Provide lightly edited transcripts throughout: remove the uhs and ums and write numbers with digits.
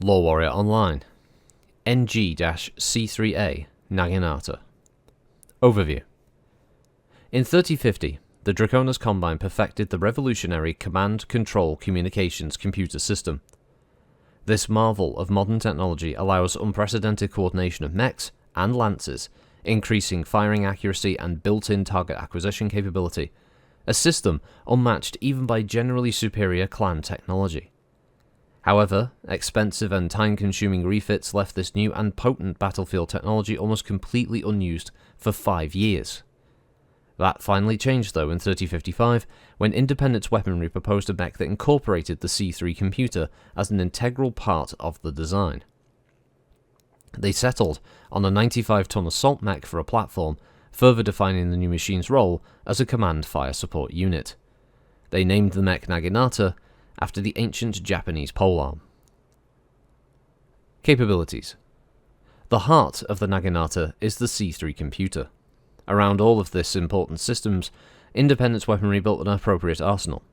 LoreWarrior Online NG-C3A Naginata Overview. In 3050, the Draconis Combine perfected the revolutionary command-control communications computer system. This marvel of modern technology allows unprecedented coordination of mechs and lances, increasing firing accuracy and built-in target acquisition capability, a system unmatched even by generally superior clan technology. However, expensive and time-consuming refits left this new and potent battlefield technology almost completely unused for 5 years. That finally changed though in 3055, when Independence Weaponry proposed a mech that incorporated the C3 computer as an integral part of the design. They settled on a 95-ton assault mech for a platform, further defining the new machine's role as a command fire support unit. They named the mech Naginata after the ancient Japanese polearm. Capabilities. The heart of the Naginata is the C3 computer. Around all of this important systems, Independence Weaponry built an appropriate arsenal.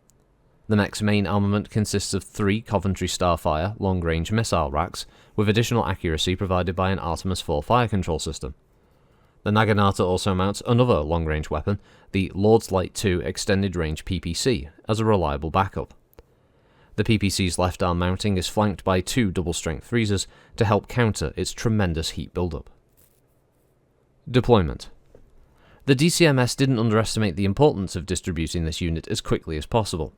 The mech's main armament consists of 3 Coventry Starfire long-range missile racks, with additional accuracy provided by an Artemis IV fire control system. The Naginata also mounts another long-range weapon, the Lord's Light II Extended Range PPC, as a reliable backup. The PPC's left arm mounting is flanked by 2 double-strength freezers to help counter its tremendous heat buildup. Deployment. The DCMS didn't underestimate the importance of distributing this unit as quickly as possible.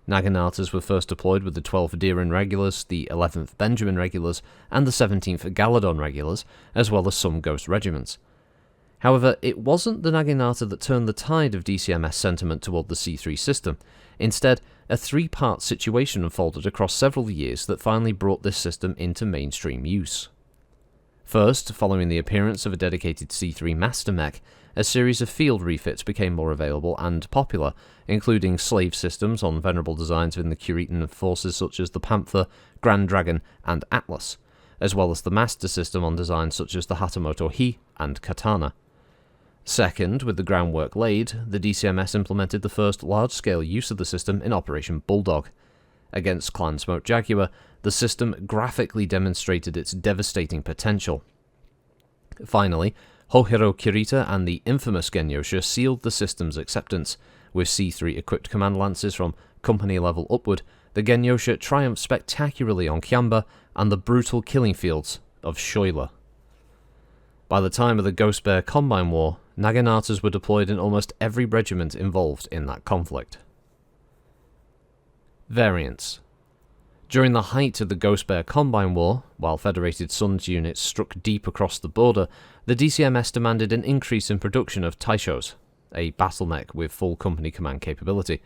Naginatas were first deployed with the 12th Deering Regulars, the 11th Benjamin Regulars, and the 17th Galadon Regulars, as well as some Ghost regiments. However, it wasn't the Naginata that turned the tide of DCMS sentiment toward the C3 system. Instead, a 3-part situation unfolded across several years that finally brought this system into mainstream use. First, following the appearance of a dedicated C3 Master Mech, a series of field refits became more available and popular, including slave systems on venerable designs within the Curitan forces such as the Panther, Grand Dragon, and Atlas, as well as the Master system on designs such as the Hatamoto Hi and Katana. Second, with the groundwork laid, the DCMS implemented the first large-scale use of the system in Operation Bulldog. Against Clan Smoke Jaguar, the system graphically demonstrated its devastating potential. Finally, Hohiro Kirita and the infamous Genyosha sealed the system's acceptance. With C3 equipped command lances from company level upward, the Genyosha triumphed spectacularly on Kyamba and the brutal killing fields of Shoila. By the time of the Ghost Bear Combine War, Naginatas were deployed in almost every regiment involved in that conflict. Variants. During the height of the Ghost Bear Combine War, while Federated Suns units struck deep across the border, the DCMS demanded an increase in production of Taishos, a battle mech with full company command capability.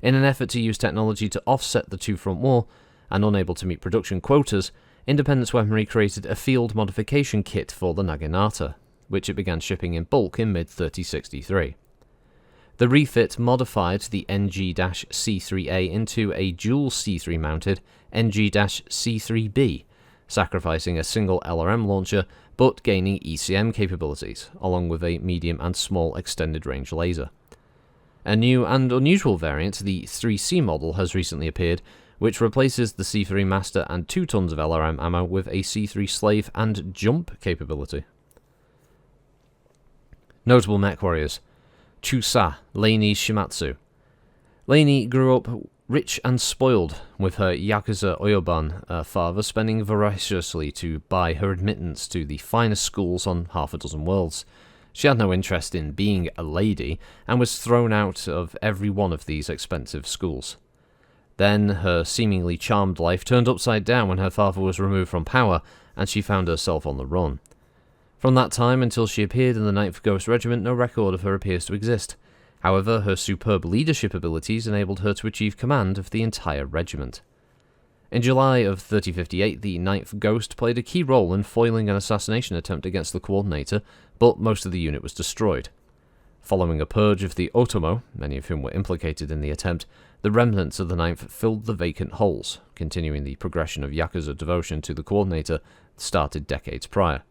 In an effort to use technology to offset the two-front war, and unable to meet production quotas, Independence Weaponry created a field modification kit for the Naginata, which it began shipping in bulk in mid-3063. The refit modified the NG-C3A into a dual C3 mounted NG-C3B, sacrificing a single LRM launcher but gaining ECM capabilities, along with a medium and small extended range laser. A new and unusual variant, the 3C model, has recently appeared, which replaces the C3 Master and 2 tons of LRM ammo with a C3 Slave and Jump capability. Notable mech warriors. Chusa, Lainey Shimatsu. Lainey grew up rich and spoiled, with her Yakuza Oyoban father spending voraciously to buy her admittance to the finest schools on half a dozen worlds. She had no interest in being a lady, and was thrown out of every one of these expensive schools. Then her seemingly charmed life turned upside down when her father was removed from power, and she found herself on the run. From that time until she appeared in the 9th Ghost Regiment, no record of her appears to exist. However, her superb leadership abilities enabled her to achieve command of the entire regiment. In July of 3058, the 9th Ghost played a key role in foiling an assassination attempt against the Coordinator, but most of the unit was destroyed. Following a purge of the Otomo, many of whom were implicated in the attempt, the remnants of the 9th filled the vacant holes, continuing the progression of Yakuza devotion to the Coordinator started decades prior.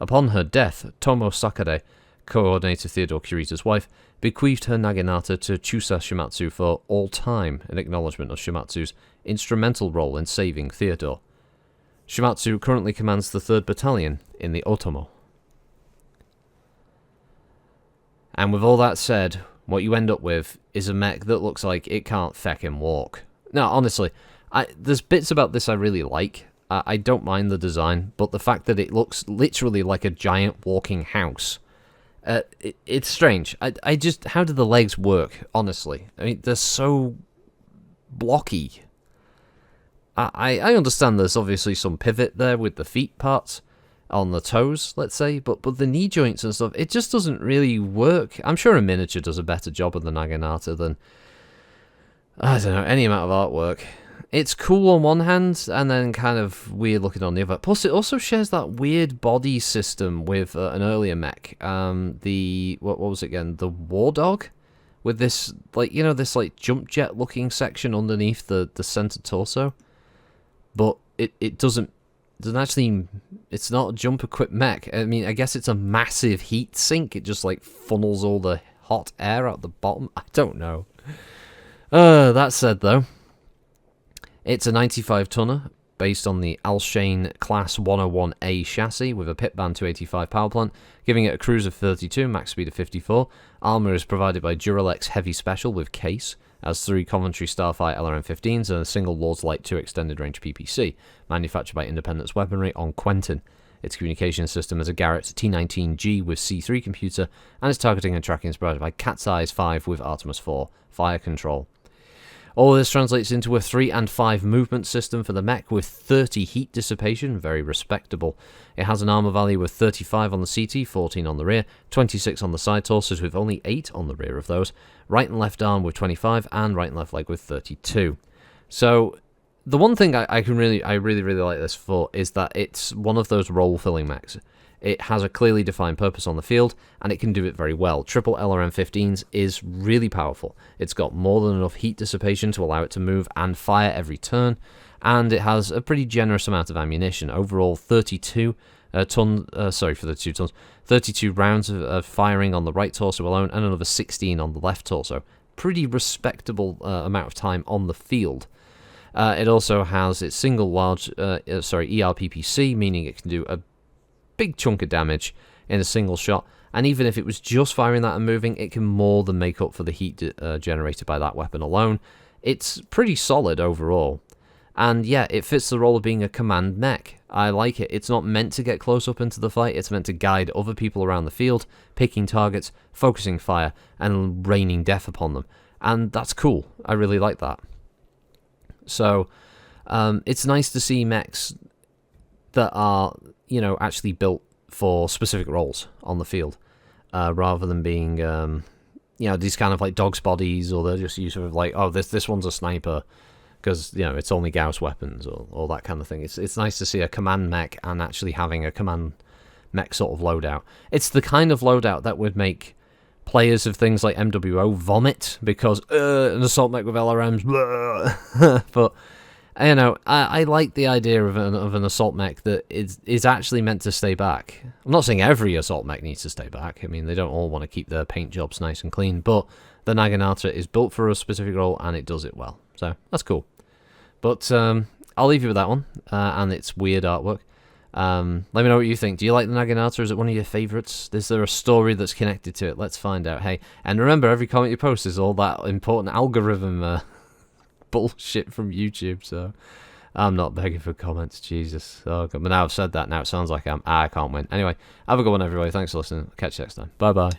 Upon her death, Tomo Sakade, Coordinator Theodore Kurita's wife, bequeathed her Naginata to Chusa Shimatsu for all time in acknowledgement of Shimatsu's instrumental role in saving Theodore. Shimatsu currently commands the 3rd Battalion in the Otomo. And with all that said, what you end up with is a mech that looks like it can't feckin' walk. Now, honestly, there's bits about this I really like. I don't mind the design, but the fact that it looks literally like a giant walking house, it's strange. I just, how do the legs work, honestly? I mean, they're so blocky. I understand there's obviously some pivot there with the feet parts on the toes, let's say, but the knee joints and stuff, it just doesn't really work. I'm sure a miniature does a better job of the Naginata than, I don't know, any amount of artwork. It's cool on one hand, and then kind of weird looking on the other. Plus, it also shares that weird body system with an earlier mech. What was it again? The War Dog? With this, like, you know, this, like, jump jet looking section underneath the center torso. But it doesn't actually, it's not a jump equipped mech. I mean, I guess it's a massive heat sink. It just like funnels all the hot air out the bottom. I don't know. That said though, it's a 95 tonner based on the Alshane Class 101A chassis with a Pitman 285 power plant, giving it a cruise of 32, max speed of 54. Armor is provided by Duralex Heavy Special with case, as 3 Coventry Starfire LRM-15s and a single Lord's Light 2 extended range PPC, manufactured by Independence Weaponry on Quentin. Its communication system is a Garrett T19G with C3 computer, and its targeting and tracking is provided by Cat's Eyes 5 with Artemis 4 fire control. All of this translates into a 3 and 5 movement system for the mech with 30 heat dissipation, very respectable. It has an armor value of 35 on the CT, 14 on the rear, 26 on the side torsos with only 8 on the rear of those, right and left arm with 25, and right and left leg with 32. So the one thing I really like this for is that it's one of those role-filling mechs. It has a clearly defined purpose on the field, and it can do it very well. Triple LRM-15s is really powerful. It's got more than enough heat dissipation to allow it to move and fire every turn, and it has a pretty generous amount of ammunition. Overall, 32 rounds of firing on the right torso alone, and another 16 on the left torso. Pretty respectable amount of time on the field. It also has its single large, ERPPC, meaning it can do a big chunk of damage in a single shot, and even if it was just firing that and moving, it can more than make up for the heat generated by that weapon alone. It's pretty solid overall, and yeah, it fits the role of being a command mech. I like it. It's not meant to get close up into the fight, it's meant to guide other people around the field, picking targets, focusing fire, and raining death upon them, and that's cool. I really like that. So it's nice to see mechs that are, you know, actually built for specific roles on the field, rather than being, you know, these kind of like dog's bodies, or they're just used sort of like, oh, this one's a sniper because, you know, it's only Gauss weapons, or that kind of thing. It's nice to see a command mech and actually having a command mech sort of loadout. It's the kind of loadout that would make players of things like MWO vomit because an assault mech with LRMs, blah. But you know, I like the idea of an assault mech that is actually meant to stay back. I'm not saying every assault mech needs to stay back. I mean, they don't all want to keep their paint jobs nice and clean, but the Naginata is built for a specific role, and it does it well. So, that's cool. But I'll leave you with that one, and its weird artwork. Let me know what you think. Do you like the Naginata? Is it one of your favourites? Is there a story that's connected to it? Let's find out. Hey, and remember, every comment you post is all that important algorithm bullshit from YouTube, so I'm not begging for comments. Jesus. Oh, God. But now I've said that, now it sounds like I can't win. Anyway, have a good one, everybody. Thanks for listening. Catch you next time. Bye-bye.